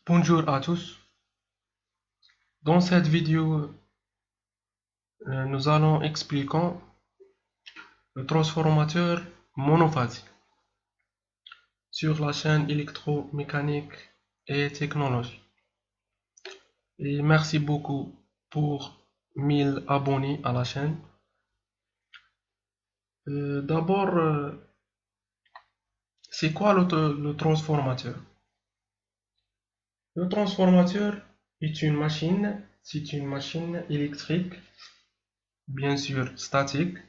Bonjour à tous. Dans cette vidéo, nous allons expliquer le transformateur monophasique sur la chaîne électromécanique et technologie. Et merci beaucoup pour 1000 abonnés à la chaîne. D'abord, c'est quoi le transformateur? Le transformateur est une machine, c'est une machine électrique, bien sûr statique,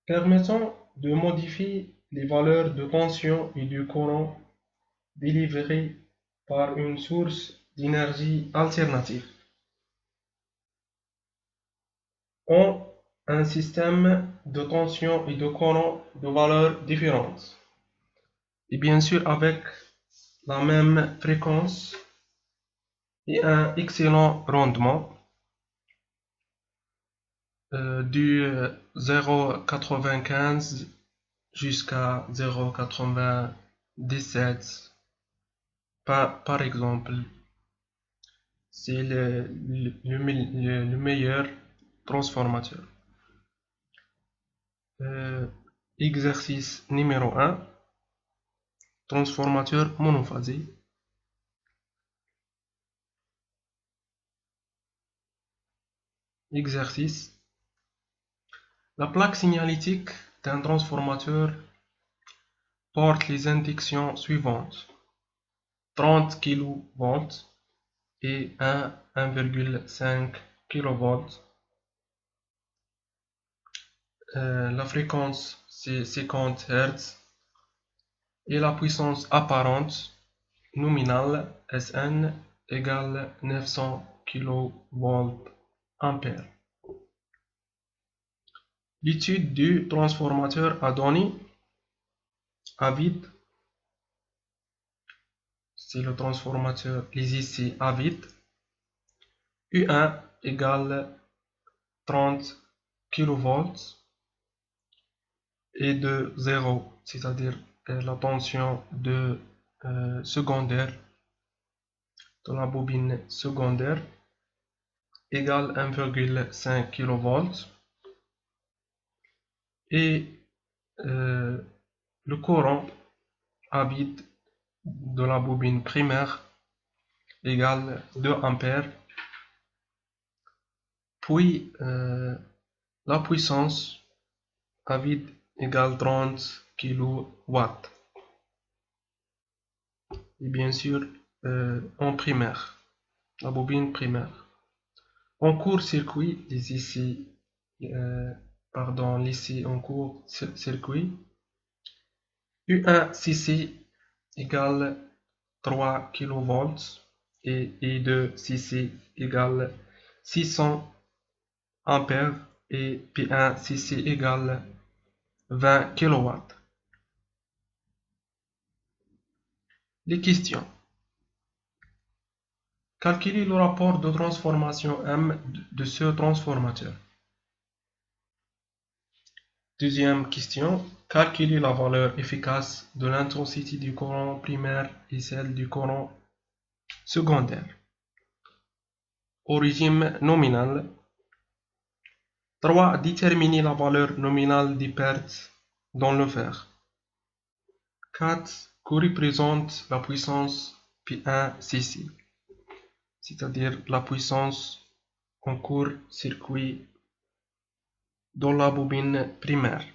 permettant de modifier les valeurs de tension et de courant délivrées par une source d'énergie alternative en un système de tension et de courant de valeurs différentes, et bien sûr avec la même fréquence et un excellent rendement du 0,95 jusqu'à 0,97 par exemple. C'est le meilleur transformateur. Exercice numéro 1, transformateur monophasique. Exercice. La plaque signalétique d'un transformateur porte les indications suivantes: 30 kV et 1,5 kV. La fréquence c'est 50 Hz et la puissance apparente nominale Sn égale 900 kV ampères. L'étude du transformateur a donné à vide, c'est le transformateur les ici à vide, U1 égale 30 kV et de 0, c'est-à-dire la tension de secondaire de la bobine secondaire égale 1,5 kV et le courant à vide de la bobine primaire égale 2 ampères, puis la puissance à vide égale 30 kW. Et bien sûr en primaire, la bobine primaire. En court-circuit, ici en court-circuit, U1CC égale 3 kV et I2CC égale 600 ampères et P1CC égale 20 kW. Les questions. Calculer le rapport de transformation M de ce transformateur. Deuxième question. Calculer la valeur efficace de l'intensité du courant primaire et celle du courant secondaire. Au régime nominal. 3. Déterminer la valeur nominale des pertes dans le fer. 4. Que représente la puissance P1CC, c'est-à-dire la puissance en court-circuit dans la bobine primaire.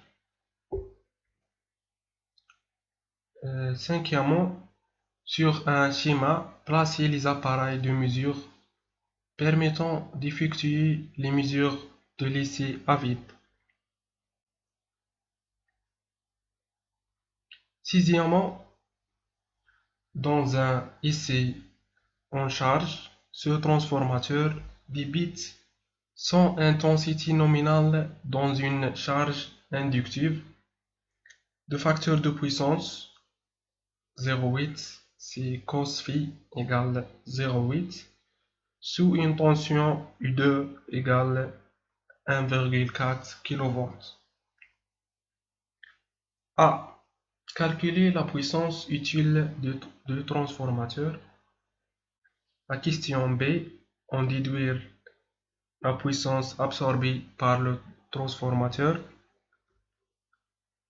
Cinquièmement, sur un schéma, placer les appareils de mesure permettant d'effectuer les mesures de l'essai à vide. Sixièmement, dans un essai en charge, ce transformateur débite son intensité nominale dans une charge inductive de facteur de puissance 0,8, c'est cos phi égale 0,8 sous une tension U2 égale 1,4 kV. A. Calculer la puissance utile de transformateur La question B, on déduire la puissance absorbée par le transformateur.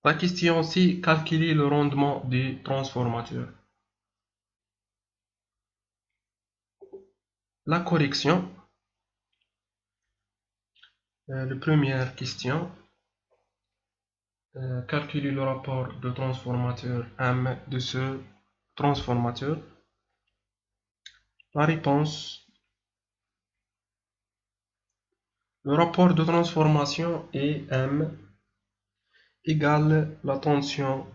La question C, calculer le rendement du transformateur. La correction. La première question. Calculer le rapport de transformateur M de ce transformateur. La réponse. Le rapport de transformation est M égale la tension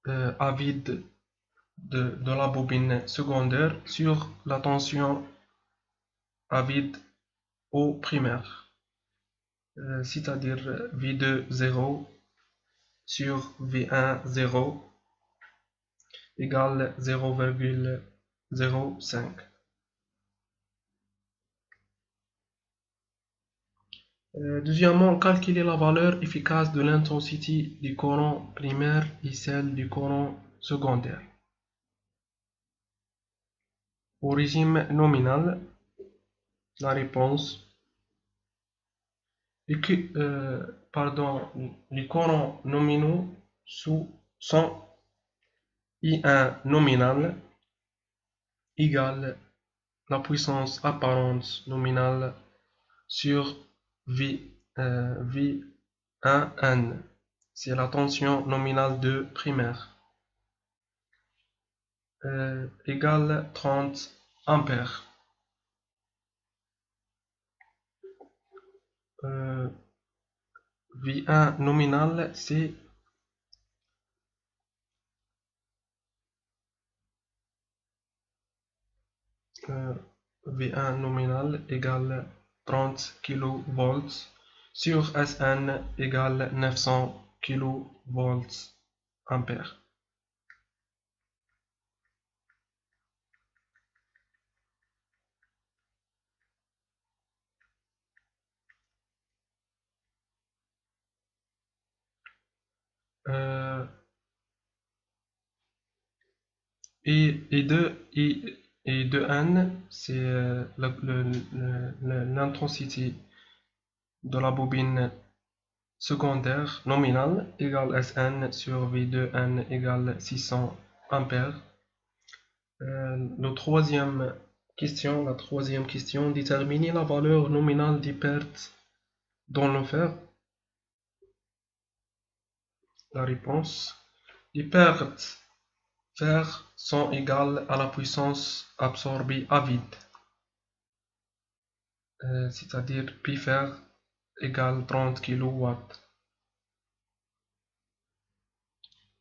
à vide de la bobine secondaire sur la tension à vide au primaire, c'est-à-dire V2 0 sur V1 0 égale 0,05. Deuxièmement, calculer la valeur efficace de l'intensité du courant primaire et celle du courant secondaire. Au régime nominal, la réponse les courants nominaux sont I1 nominal égale la puissance apparente nominale sur V1N. C'est la tension nominale de primaire. Égale 30 ampères. V1 nominal, c'est V1 nominal égale 30 kV sur Sn égale 900 kV ampères. Et 2N, c'est l'intensité de la bobine secondaire nominale égale Sn sur V2N égale 600 ampères. La troisième question, déterminer la valeur nominale des pertes dans le fer. La réponse, les pertes fer sont égales à la puissance absorbée à vide, c'est-à-dire pi fer égale 30 kW.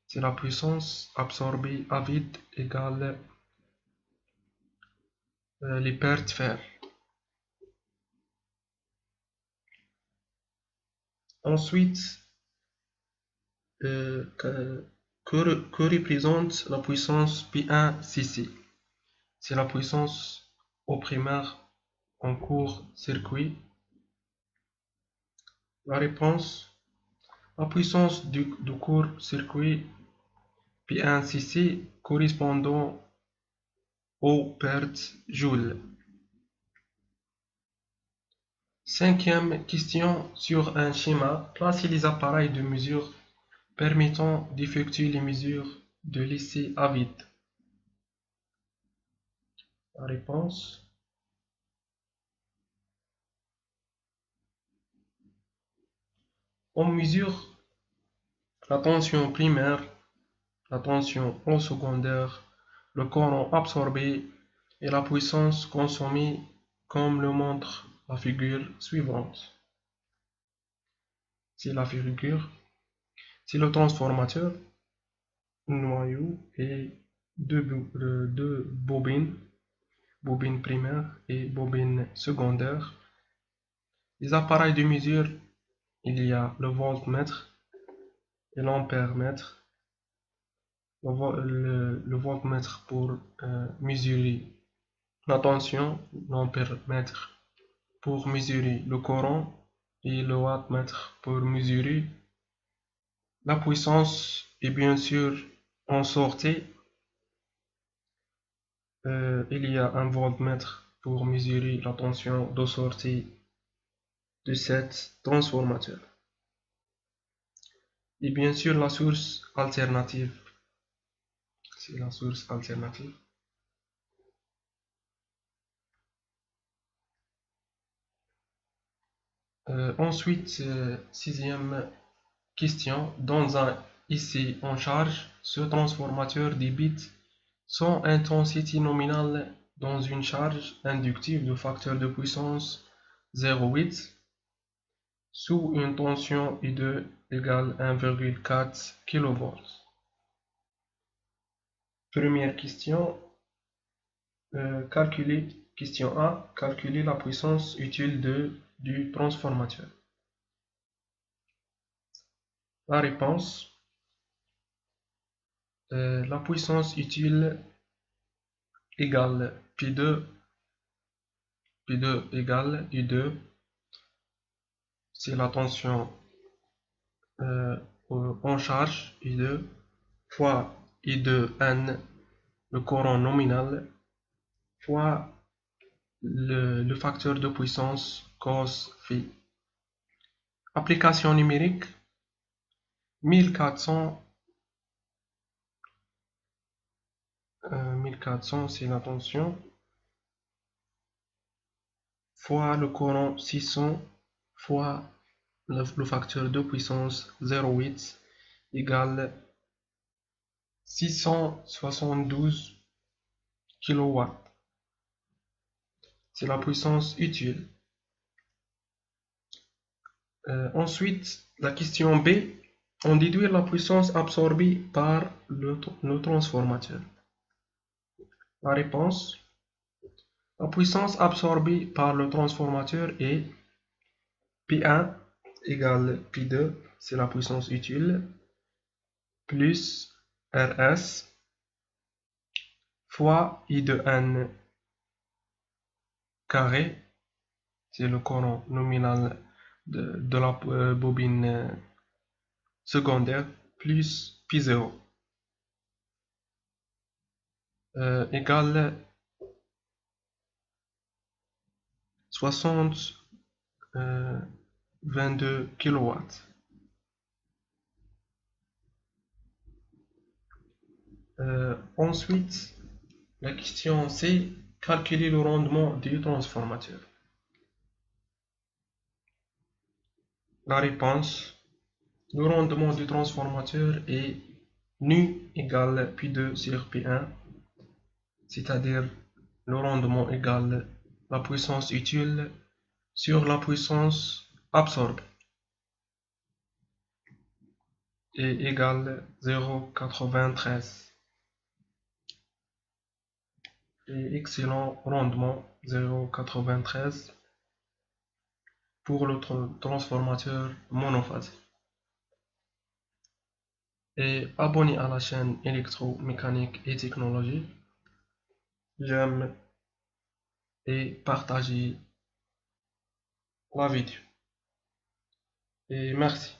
C'est la puissance absorbée à vide égale les pertes fer. Ensuite, que représente la puissance P1cc? C'est la puissance au primaire en court-circuit. La réponse, la puissance du court-circuit P1cc correspondant aux pertes joules. Cinquième question sur un schéma. Placez les appareils de mesure permettant d'effectuer les mesures de l'essai à vide. La réponse. On mesure la tension primaire, la tension au secondaire, le courant absorbé et la puissance consommée comme le montre la figure suivante. C'est la figure, c'est le transformateur, noyau et deux bobines, bobine primaire et bobine secondaire. Les appareils de mesure, il y a le voltmètre et l'ampèremètre. Le voltmètre pour mesurer la tension, l'ampèremètre pour mesurer le courant et le wattmètre pour mesurer la puissance et bien sûr en sortie il y a un voltmètre pour mesurer la tension de sortie de cet transformateur. Et bien sûr, la source alternative. C'est la source alternative. Ensuite, sixième question. Dans un IC en charge, ce transformateur débite son intensité nominale dans une charge inductive de facteur de puissance 0,8 sous une tension I2 égale 1,4 kV. Première question, question A, calculer la puissance utile du transformateur. La réponse, la puissance utile égale P2 égale I2, c'est la tension en charge I2 fois I2N, le courant nominal, fois le facteur de puissance cos phi. Application numérique 1400, 1400 c'est la tension, fois le courant 600 fois le facteur de puissance 0,8 égale 672 kW. C'est la puissance utile. Ensuite, la question B, on déduit la puissance absorbée par le transformateur. La réponse, la puissance absorbée par le transformateur est P1 égale P2, c'est la puissance utile, plus RS fois I de N carré, c'est le courant nominal de la bobine secondaire, plus P0 égale 22 kW. Ensuite, la question C, calculer le rendement du transformateur. La réponse, le rendement du transformateur est nu égale P2 sur P1, c'est-à-dire le rendement égale la puissance utile sur la puissance absorbée et égale 0,93. Et excellent rendement 0,93 pour le transformateur monophasé. Et abonnez à la chaîne électromécanique et technologie. J'aime et partagez la vidéo. Et merci.